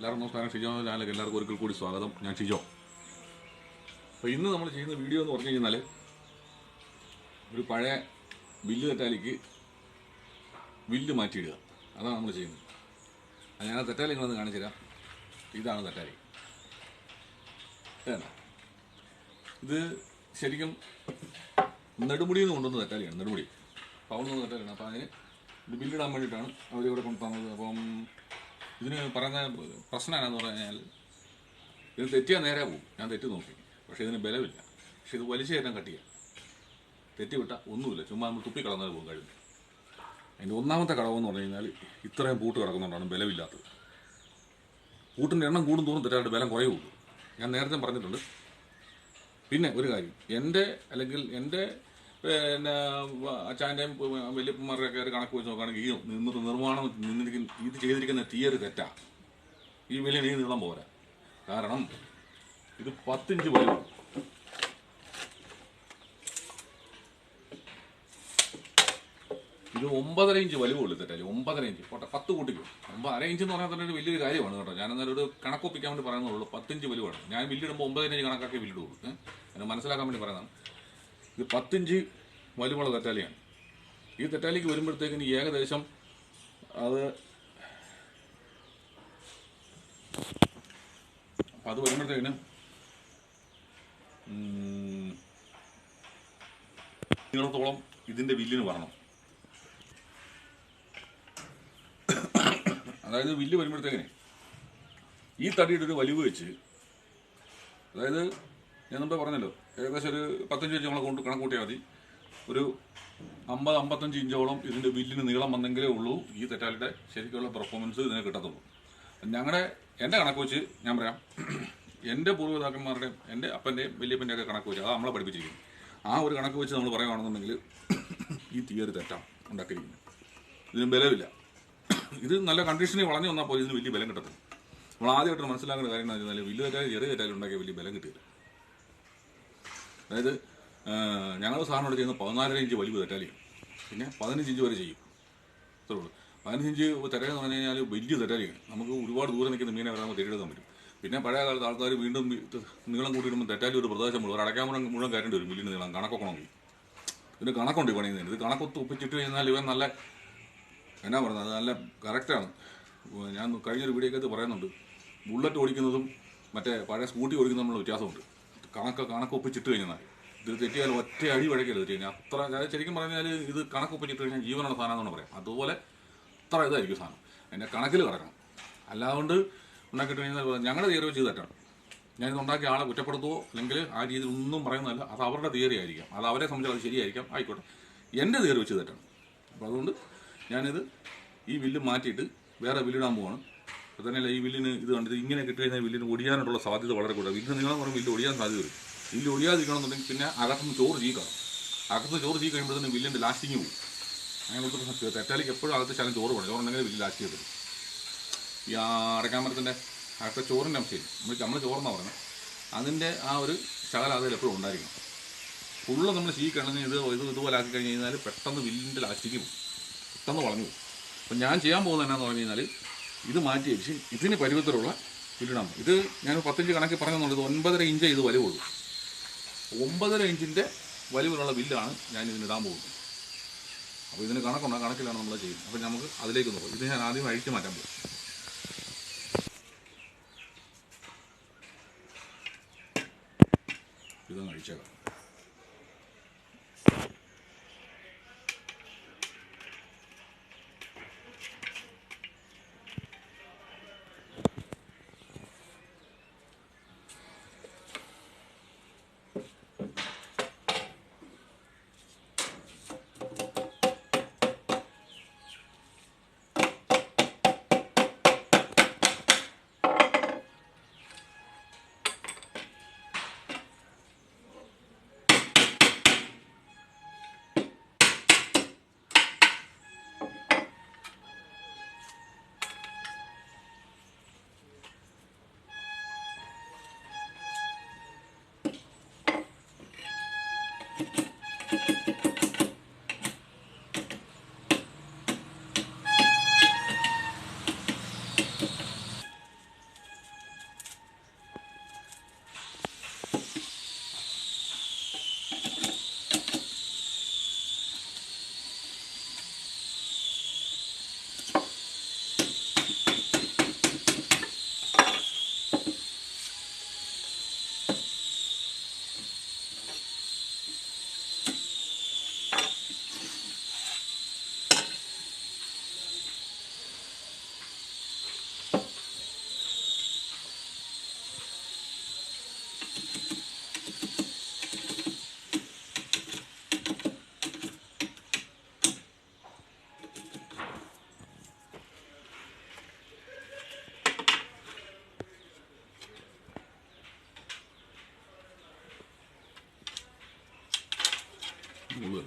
എല്ലാവർക്കും നമസ്കാരം. ഷിജോ ചാനലിലേക്ക് എല്ലാവർക്കും ഒരിക്കൽ കൂടി സ്വാഗതം. ഞാൻ ഷിജോ. അപ്പോൾ ഇന്ന് നമ്മൾ ചെയ്യുന്ന വീഡിയോ എന്ന് പറഞ്ഞു കഴിഞ്ഞാൽ ഒരു പഴയ വില്ല് തെറ്റാലിക്ക് വില്ല് മാറ്റിയിടുക. അതാണ് നമ്മൾ ചെയ്യുന്നത്. ഞാൻ ആ തെറ്റാലി നിങ്ങളൊന്ന് കാണിച്ചു തരാം. ഇതാണ് തെറ്റാലി. ഇത് ശരിക്കും നെടുമുടിയിൽ നിന്ന് കൊണ്ടുവന്ന തെറ്റാലിയാണ്. നെടുമുടി പവൻ നിന്ന് തെറ്റാലിയാണ്. അപ്പോൾ അതിന് ഇത് ബില്ലിടാൻ വേണ്ടിയിട്ടാണ് അവരിവിടെ കൊണ്ടുതന്നത്. അപ്പം ഇതിന് പറയുന്ന പ്രശ്നം എന്നാന്ന് പറഞ്ഞാൽ ഇത് തെറ്റിയാൽ നേരെ പോകും. ഞാൻ തെറ്റി നോക്കി, പക്ഷേ ഇതിന് ബലമില്ല. പക്ഷെ ഇത് വലിച്ചു കയറ്റാൻ കട്ടിയാണ്. തെറ്റിവിട്ടാൽ ഒന്നുമില്ല, ചുമ്മാ നമ്മൾ തുപ്പി കളഞ്ഞാൽ പോകും കഴിഞ്ഞു. അതിൻ്റെ ഒന്നാമത്തെ കടവെന്ന് പറഞ്ഞു കഴിഞ്ഞാൽ ഇത്രയും പൂട്ട് കിടക്കുന്നതുകൊണ്ടാണ് ബലമില്ലാത്തത്. പൂട്ടിൻ്റെ എണ്ണം കൂടും തോറും തെറ്റായിട്ട് ബലം കുറയുള്ളൂ. ഞാൻ നേരത്തെ പറഞ്ഞിട്ടുണ്ട്. പിന്നെ ഒരു കാര്യം, എൻ്റെ പിന്നെ അച്ഛൻ്റെയും വലിയപ്പന്മാരുടെയൊക്കെ ഒരു കണക്ക് വെച്ച് നോക്കുകയാണെങ്കിൽ ഈ നിർമ്മാണം ഇത് ചെയ്തിരിക്കുന്ന തിയറി തെറ്റാണ്. ഈ വലിയ നീളം പോരാ. കാരണം ഇത് 10 ഇഞ്ച് വലിവ്, ഇത് 9.5 ഇഞ്ച് വലിവുള്ളൂ തെറ്റാല്. 9.5 ഇഞ്ച് പോട്ടെ, 10 കൂട്ടിക്കും. 9.5 ഇഞ്ച് എന്ന് പറഞ്ഞാൽ തന്നെ ഒരു വലിയൊരു കാര്യമാണ് കേട്ടോ. ഞാനെന്നാലും ഒരു കണക്കൊപ്പിക്കാൻ വേണ്ടി പറയുന്നുള്ളൂ. 10 ഇഞ്ച് വലിവാണ്. ഞാൻ വില്ലിടുമ്പോൾ 9.5 ഇഞ്ച് കണക്കാക്കി വില്ലിടുള്ളൂ. അതിനെ മനസ്സിലാക്കാൻ വേണ്ടി പറയുന്നതാണ്. ഇത് 10 ഇഞ്ച് വലിവുള്ള തെറ്റാലിയാണ്. ഈ തെറ്റാലിക്ക് വരുമ്പോഴത്തേക്കിന് ഏകദേശം അത് വരുമ്പോഴത്തേക്കിന് നീളത്തോളം ഇതിൻ്റെ വില്ലിന് വരണം. അതായത് വില്ല് വരുമ്പോഴത്തേക്കിന് ഈ തടിയുടെ ഒരു വലിവ് വെച്ച്, അതായത് ഞാൻ മുമ്പേ പറഞ്ഞല്ലോ, ഏകദേശം ഒരു 15 ഇഞ്ച് നമ്മളെ കൊണ്ട് കണക്ക് കൂട്ടിയാൽ മതി. ഒരു 50-55 ഇഞ്ചോളം ഇതിൻ്റെ വില്ലിന് നീളം വന്നെങ്കിലേ ഉള്ളൂ ഈ തെറ്റാലിയുടെ ശരിക്കുള്ള പെർഫോമൻസ് ഇതിനെ കിട്ടത്തുള്ളൂ. എൻ്റെ കണക്ക് വെച്ച് ഞാൻ പറയാം, എൻ്റെ പൂർവ്വപിതാക്കന്മാരുടെയും എൻ്റെ അപ്പൻ്റെയും വലിയപ്പൻ്റെ ഒക്കെ കണക്ക് വെച്ച്, അത് നമ്മളെ പഠിപ്പിച്ചിരിക്കുന്നു. ആ ഒരു കണക്ക് വെച്ച് നമ്മൾ പറയുകയാണെന്നുണ്ടെങ്കിൽ ഈ തിയറി തെറ്റാണ് ഉണ്ടാക്കിയിരിക്കുന്നത്. ഇതിന് ബലമില്ല. ഇത് നല്ല കണ്ടീഷനിൽ വളഞ്ഞു വന്നാൽ പോലും ഇതിന് വലിയ ബലം കിട്ടത്തില്ല. നമ്മൾ ആദ്യമായിട്ട് മനസ്സിലാക്കുന്ന കാര്യം എന്ന് വെച്ചാൽ വലിയ തെറ്റാലി ചെറിയ തെറ്റാലി ഉണ്ടാക്കിയ വലിയ ബലം കിട്ടിയില്ല. അതായത് ഞങ്ങൾ സാറിനോട് ചെയ്യുന്ന 14.5 ഇഞ്ച് വലിവ് തെറ്റാലിയാണ്. പിന്നെ 15 ഇഞ്ച് വരെ ചെയ്യും. അത്രേ ഉള്ളൂ. 15 ഇഞ്ച് തെറ്റാലെന്ന് പറഞ്ഞു കഴിഞ്ഞാൽ വലിയ തെറ്റാലിയാണ്. നമുക്ക് ഒരുപാട് ദൂരം നിൽക്കുന്ന മീനെ വരെ നമുക്ക് തെറ്റിയെടുക്കാൻ പറ്റും. പിന്നെ പഴയ കാലത്ത് ആൾക്കാർ വീണ്ടും നീളം കൂട്ടിയിടുമ്പോൾ തെറ്റാലി ഒരു പ്രദേശം മുഴുവൻ അടയ്ക്കാൻ മുഴുവൻ കയറേണ്ടി വരും. വില്ലിന് നീളം കണക്കൊക്കണമെങ്കിൽ ഇതിന് കണക്കുണ്ട് പണിയുന്നതിന്. ഇത് കണക്കൊത്ത് ഒപ്പിച്ചിട്ട് കഴിഞ്ഞാൽ ഇവൻ നല്ല എന്നാ പറയുന്നത്, അത് നല്ല കറക്റ്റാണ്. ഞാൻ കഴിഞ്ഞൊരു വീഡിയോക്കകത്ത് പറയുന്നുണ്ട്, ബുള്ളറ്റ് ഓടിക്കുന്നതും മറ്റേ പഴയ സ്കൂട്ടി ഓടിക്കുന്നതും തമ്മിലുള്ള വ്യത്യാസമുണ്ട്. കണക്കൊപ്പിച്ചിട്ട് കഴിഞ്ഞാൽ ഇത് തെറ്റിയാൽ ഒറ്റ അടി വഴക്കരുത് തെറ്റി കഴിഞ്ഞാൽ അത്ര, അതായത് ശരിക്കും പറഞ്ഞാൽ ഇത് കണക്കൊപ്പിച്ചിട്ട് കഴിഞ്ഞാൽ ജീവനുള്ള സാധനം എന്നാണ് പറയാം. അതുപോലെ അത്ര ഇതായിരിക്കും സാധനം. അതിൻ്റെ കണക്കിൽ കിടക്കണം. അല്ലാതുകൊണ്ട് ഉണ്ടാക്കിയിട്ട് കഴിഞ്ഞാൽ ഞങ്ങളുടെ തിയറി വെച്ച് തെറ്റാണ്. ഞാനിത് ഉണ്ടാക്കിയ ആളെ കുറ്റപ്പെടുത്തുവോ അല്ലെങ്കിൽ ആ രീതിയിൽ ഒന്നും പറയുന്നതല്ല. അത് അവരുടെ തിയറി ആയിരിക്കാം. അത് അവരെ സംബന്ധിച്ച് അത് ശരിയായിരിക്കാം, ആയിക്കോട്ടെ. എൻ്റെ തിയറി വെച്ച് തെറ്റാണ്. അപ്പോൾ അതുകൊണ്ട് ഞാനിത് ഈ വില്ല് മാറ്റിയിട്ട് വേറെ വില്ലിടാൻ പോവാണ്. അപ്പോൾ തന്നെയല്ല, ഈ വില്ലിന് ഇത് കണ്ടിട്ട് ഇങ്ങനെ കിട്ടി കഴിഞ്ഞാൽ വില്ലിന് ഒടിയാനുള്ള സാധ്യത വളരെ കൂടുതൽ. വില്ലിന് നീളം പറഞ്ഞാൽ വില്ല് ഒടിയാൻ സാധ്യത വരും. വില്ല് ഒടിയാതിരിക്കണമെന്നുണ്ടെങ്കിൽ പിന്നെ അകത്തുനിന്ന് ചോറ് ചീക്കണം. അകത്തുനിന്ന് ചോറ് ചീ കഴിയുമ്പോഴത്തേന് വില്ലിൻ്റെ ലാസ്റ്റിങ് പോകും. അങ്ങനെ തെറ്റാലിക്ക് എപ്പോഴും അകത്ത് ശകലം ചോറ് വേണം. ചോറുണ്ടെങ്കിൽ വില്ല് ലാസ്റ്റ് ചെയ്ത് തരും. ഈ അടയ്ക്കാമരത്തിൻ്റെ അകത്തെ ചോറിൻ്റെ അംശം നമ്മൾ ചോറെന്നാണ് പറയുന്നത്, അതിൻ്റെ ആ ഒരു ശകലം അതിൽ എപ്പോഴും ഉണ്ടായിരിക്കണം. ഫുള്ള് നമ്മൾ ചീ കിണഞ്ഞ് ഇതുപോലെ ആക്കി കഴിഞ്ഞ് കഴിഞ്ഞാൽ പെട്ടെന്ന് വില്ലിൻ്റെ ലാസ്റ്റിങ് പോകും, പെട്ടെന്ന് വളഞ്ഞു പോകും. അപ്പം ഞാൻ ചെയ്യാൻ പോകുന്നത് എന്നാന്ന് പറഞ്ഞു കഴിഞ്ഞാൽ ഇത് മാറ്റി വെച്ച് ഇതിന് പരുവത്തിലുള്ള വില്ലിടാൻ പോകും. ഇത് ഞാൻ 10 ഇഞ്ച് കണക്കി പറഞ്ഞെന്നുള്ളത് 9.5 ഇഞ്ച് ഇത് വലിവുള്ളൂ. 9.5 ഇഞ്ചിൻ്റെ വലിവിലുള്ള വില്ലാണ് ഞാൻ ഇതിനിടാൻ പോകുന്നത്. അപ്പോൾ ഇതിന് കണക്കുണ്ട്, ആ കണക്കിലാണ് നമ്മൾ ചെയ്യുന്നത്. അപ്പോൾ നമുക്ക് അതിലേക്ക് നോക്കാം. ഇത് ഞാൻ ആദ്യം അഴിച്ച് മാറ്റാൻ പോകും. ഇതൊന്ന് അഴിച്ചേക്കാം.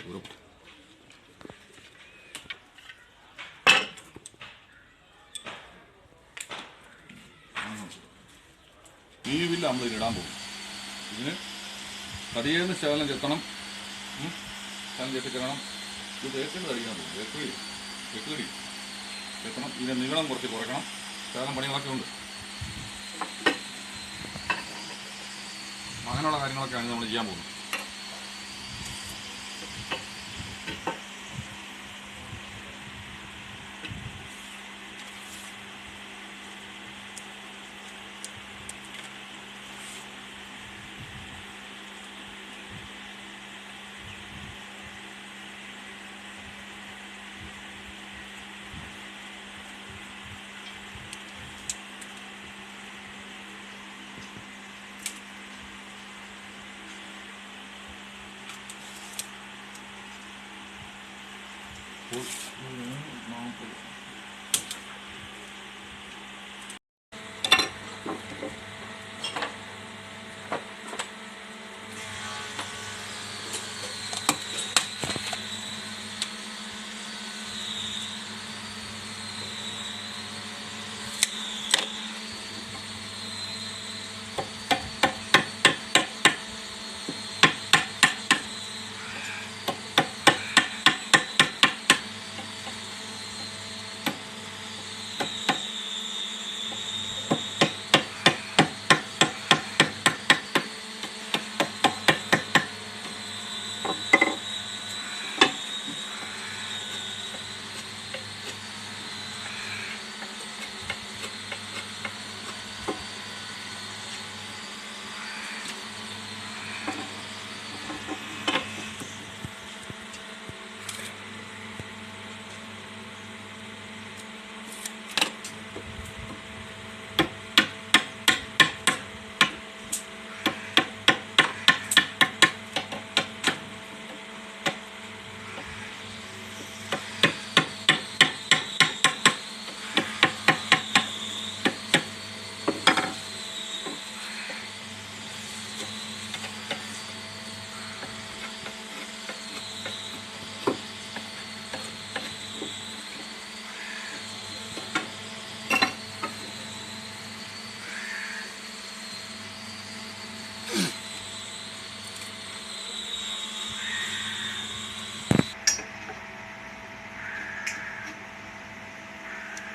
ഈ വില്ല നമ്മൾ ഇതിലിടാൻ പോകും. ഇതിന് കടിയേന്ന് ശകലം ചെത്തണം, ശകലം ചെത്തിക്കണം. ഇത് തേക്കേണ്ട കഴിക്കാൻ പോകും. വെക്കുകടി ചെത്തണം. ഇതിൻ്റെ നീളം കുറച്ച് കുറയ്ക്കണം. ശകലം പണികളൊക്കെ ഉണ്ട്. അങ്ങനെയുള്ള കാര്യങ്ങളൊക്കെയാണ് നമ്മൾ ചെയ്യാൻ പോകുന്നത്.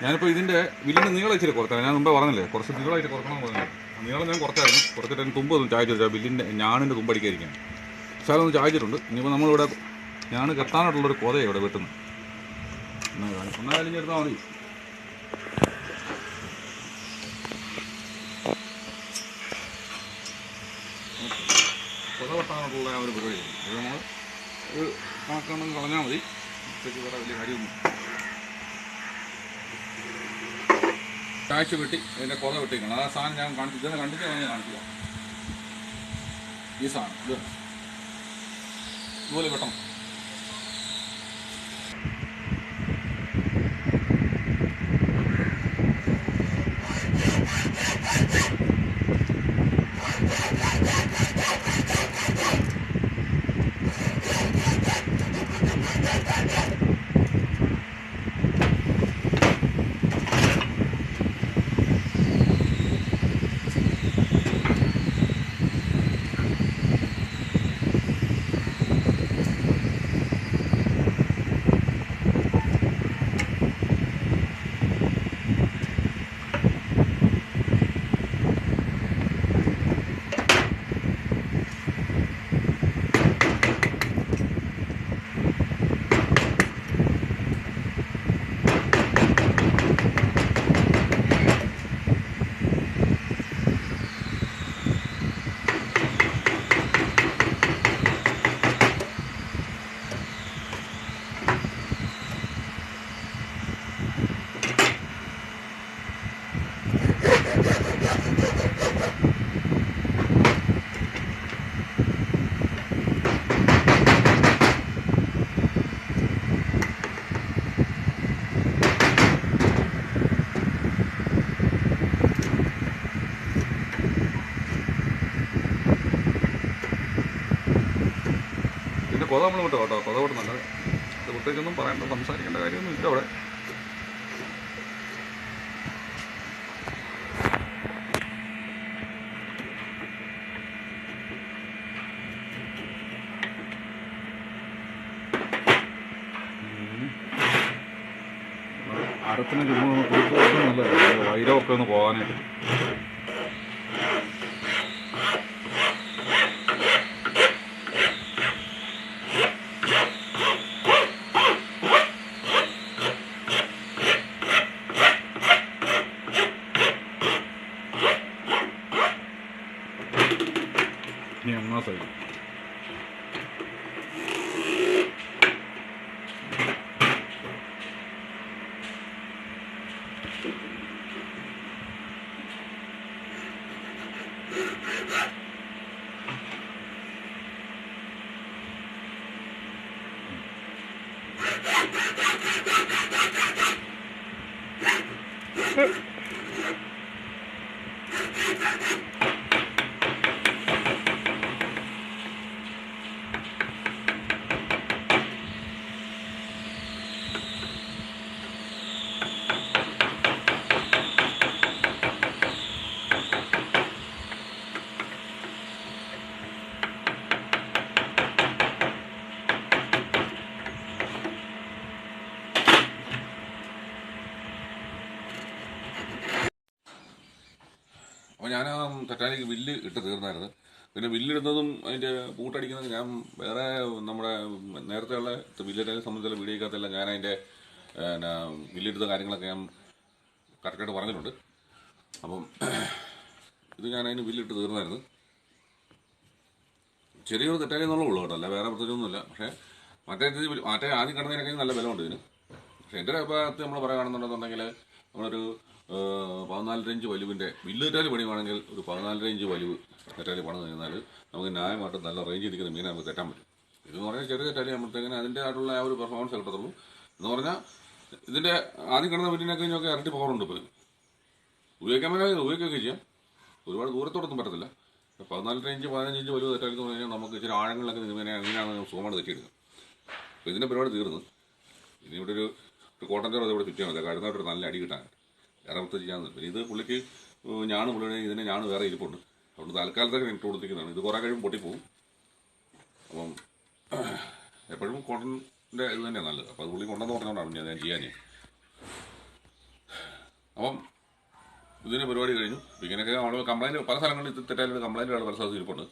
ഞാനിപ്പോൾ ഇതിൻ്റെ വില്ലിൻ്റെ നീളം ഇച്ചിരി കുറച്ചാണ്. ഞാൻ മുമ്പേ പറഞ്ഞില്ലേ കുറച്ച് നീളമായിട്ട് കുറക്കണമെന്ന് പറഞ്ഞു. നീളം ഞാൻ കുറച്ചായിരുന്നു. കുറച്ചിട്ട് അതിന് തുമ്പ് ഒന്ന് ചായച്ചു വെച്ചാൽ വില്ലിൻ്റെ ഞാണിൻ്റെ തുമ്പടിക്കാതിരിക്കാൻ. പക്ഷേ അതൊന്ന് ചായച്ചിട്ടുണ്ട്. ഇനിയിപ്പോൾ നമ്മളിവിടെ ഞാൻ കെട്ടാനായിട്ടുള്ളൊരു കൊതയാണ് ഇവിടെ വെട്ടുന്നത്. ഒന്നായാലും എടുത്താൽ മതി. കൊത വെട്ടാനായിട്ടുള്ള ആ ഒരു പരിപാടിയാണ്. അത് നമ്മൾ ഒരു കണക്കുണ്ടെന്ന് കളഞ്ഞാൽ മതി. ഇപ്പോഴേക്ക് വേറെ വലിയ കാര്യമൊന്നും. കാഴ്ച വെട്ടി അതിൻ്റെ കൊത വെട്ടിക്കണം. ആ സാധനം ഞാൻ കാണിച്ചു. ഇതെന്നെ കണ്ടിട്ട് ഞാൻ കാണിക്കുക. ഈ സാധനം ഇതുപോലെ വെട്ടണം. പിന്നെ കൊത നമ്മൾ വിട്ടോ കേട്ടോ, കൊത വിട്ട് നല്ലത്. ഇത് പ്രത്യേകിച്ചൊന്നും പറയേണ്ട സംസാരിക്കേണ്ട കാര്യമൊന്നും ഇല്ല അവിടെ. അരത്തിന് ചുമ്മാ കുളിച്ച് നല്ലതാണ്, വൈരമൊക്കെ ഒന്ന് പോകാനായിട്ട്. ഇനി ഒന്നാം സൈഡ് അപ്പോൾ ഞാൻ ആ തെറ്റാലിക്ക് വില്ല് ഇട്ട് തീർന്നായിരുന്നു. പിന്നെ വില്ലിടുന്നതും അതിൻ്റെ പൂട്ടടിക്കുന്നതും ഞാൻ വേറെ നമ്മുടെ നേരത്തെയുള്ള വില്ലിനെ സംബന്ധിച്ചുള്ള വീഡിയോക്കകത്തെല്ലാം ഞാൻ അതിൻ്റെ പിന്നെ വില്ലിടുന്ന കാര്യങ്ങളൊക്കെ ഞാൻ കറക്റ്റായിട്ട് പറഞ്ഞിട്ടുണ്ട്. അപ്പം ഇത് ഞാൻ അതിന് വില്ലിട്ട് തീർന്നായിരുന്നു. ചെറിയൊരു തെറ്റാലി എന്നുള്ളൂ കേട്ടോ, അല്ല വേറെ പ്രത്യേകിച്ചൊന്നുമില്ല. പക്ഷേ മറ്റേ ആദ്യം കണ്ടതിനൊക്കെ നല്ല ബലമുണ്ട് ഇതിന്. പക്ഷേ എൻ്റെ ഒരു അഭിപ്രായത്തിൽ നമ്മൾ പറയുകയാണെന്നുണ്ടെന്നുണ്ടെങ്കിൽ നമ്മളൊരു 14 ഇഞ്ച് വലുവിൻ്റെ വില്ല് തെറ്റാലി പണിയുവാണെങ്കിൽ ഒരു 14 ഇഞ്ച് വലുവ് തെറ്റാലി പണിത് കഴിഞ്ഞാൽ നമുക്ക് ന്യായമായിട്ട് നല്ല റേഞ്ചിൽ നിൽക്കുന്ന മീനെ നമുക്ക് തെറ്റാൻ പറ്റും. ഇതെന്ന് പറഞ്ഞാൽ ചെറിയ തെറ്റാലി ആകുമ്പോഴത്തേക്കിന് അതിൻ്റെ ആയിട്ടുള്ള ആ ഒരു പെർഫോമൻസ് കിട്ടത്തുള്ളൂ. എന്ന് പറഞ്ഞാൽ ഇതിൻ്റെ ആദ്യം കിടന്ന വില്ലിനൊക്കെ കഴിഞ്ഞൊക്കെ ഇരട്ടി പവറുണ്ട്. ഇപ്പോൾ ഉപയോഗിക്കാൻ പറ്റില്ല, ഉപയോഗിക്കുകയൊക്കെ ചെയ്യാം. ഒരുപാട് ദൂരത്തോടൊന്നും പറ്റത്തില്ല. 14 ഇഞ്ച് 15 ഇഞ്ച് വലുവ് തെറ്റാലി എന്ന് പറഞ്ഞാൽ നമുക്ക് ഇച്ചിരി ആഴങ്ങളിലൊക്കെ ഇങ്ങനെയാണ് സുഖമായിട്ട് തെറ്റിയെടുക്കുക. അപ്പോൾ ഇതിൻ്റെ പരിപാടി തീർന്നു. ഇനി ഇവിടെ ഒരു കോട്ടൺ ചോറ് ഇവിടെ ചുറ്റിയാൽ മതി, കഴുതായിട്ടൊരു നല്ല അടി കിട്ടാൻ. വേറെ പ്രത്യേകിച്ച് ചെയ്യാമെന്ന്. ഇത് പുള്ളിക്ക് ഞാണ് പുള്ളിയുടെ ഇതിന് ഞാണ് വേറെ ഇരിപ്പുണ്ട്. അതുകൊണ്ട് തൽക്കാലത്തൊക്കെ ഇട്ട് കൊടുത്തിരിക്കുന്നതാണ്. ഇത് കുറേ കഴിയുമ്പോൾ പൊട്ടിപ്പോവും. അപ്പം എപ്പോഴും കോട്ടൻ്റെ ഇത് തന്നെയാണ് നല്ലത്. അപ്പോൾ അത് പുള്ളി കൊണ്ടെന്ന് പറഞ്ഞുകൊണ്ടാണ് ഞാൻ ചെയ്യാൻ. അപ്പം ഇതിൻ്റെ പരിപാടി കഴിഞ്ഞു. ഇങ്ങനെയൊക്കെ നമ്മൾ കംപ്ലൈൻറ്റ് പല സ്ഥലങ്ങളിൽ ഇത് തെറ്റാലും കംപ്ലൈൻറ്റുകൾ പല സ്ഥലത്ത് ഇരിപ്പുണ്ട്.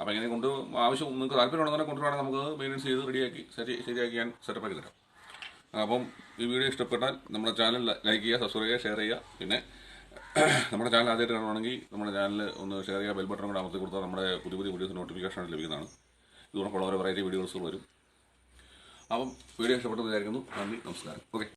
അപ്പോൾ ഇങ്ങനെ കൊണ്ട് ആവശ്യം നിങ്ങൾക്ക് താല്പര്യമുണ്ടെങ്കിൽ കൊണ്ടുവരാണെങ്കിൽ നമുക്ക് മെയിൻ്റെനൻസ് ചെയ്ത് റെഡിയാക്കി ശരിയാക്കി ഞാൻ സെറ്റപ്പാക്കി തരാം. അപ്പം ഈ വീഡിയോ ഇഷ്ടപ്പെട്ടാൽ നമ്മുടെ ചാനൽ ലൈക്ക് ചെയ്യുക, സബ്സ്ക്രൈബ് ചെയ്യുക, ഷെയർ ചെയ്യുക. പിന്നെ നമ്മുടെ ചാനൽ ആദ്യമായിട്ട് കാണുവാണെങ്കിൽ നമ്മുടെ ചാനൽ ഒന്ന് ഷെയർ ചെയ്യുക, ബെൽ ബട്ടൺ കൂടെ അമർത്തി കൊടുത്താൽ നമ്മുടെ പുതിയ വീഡിയോസ് നോട്ടിഫിക്കേഷൻ ലഭിക്കുന്നതാണ്. ഇതുകൊണ്ടുള്ള ഓരോ വെറൈറ്റി വീഡിയോസ് വരും. അപ്പം വീഡിയോ ഇഷ്ടപ്പെട്ടെന്ന് വിചാരിക്കുന്നു. നന്ദി, നമസ്കാരം. ഓക്കെ.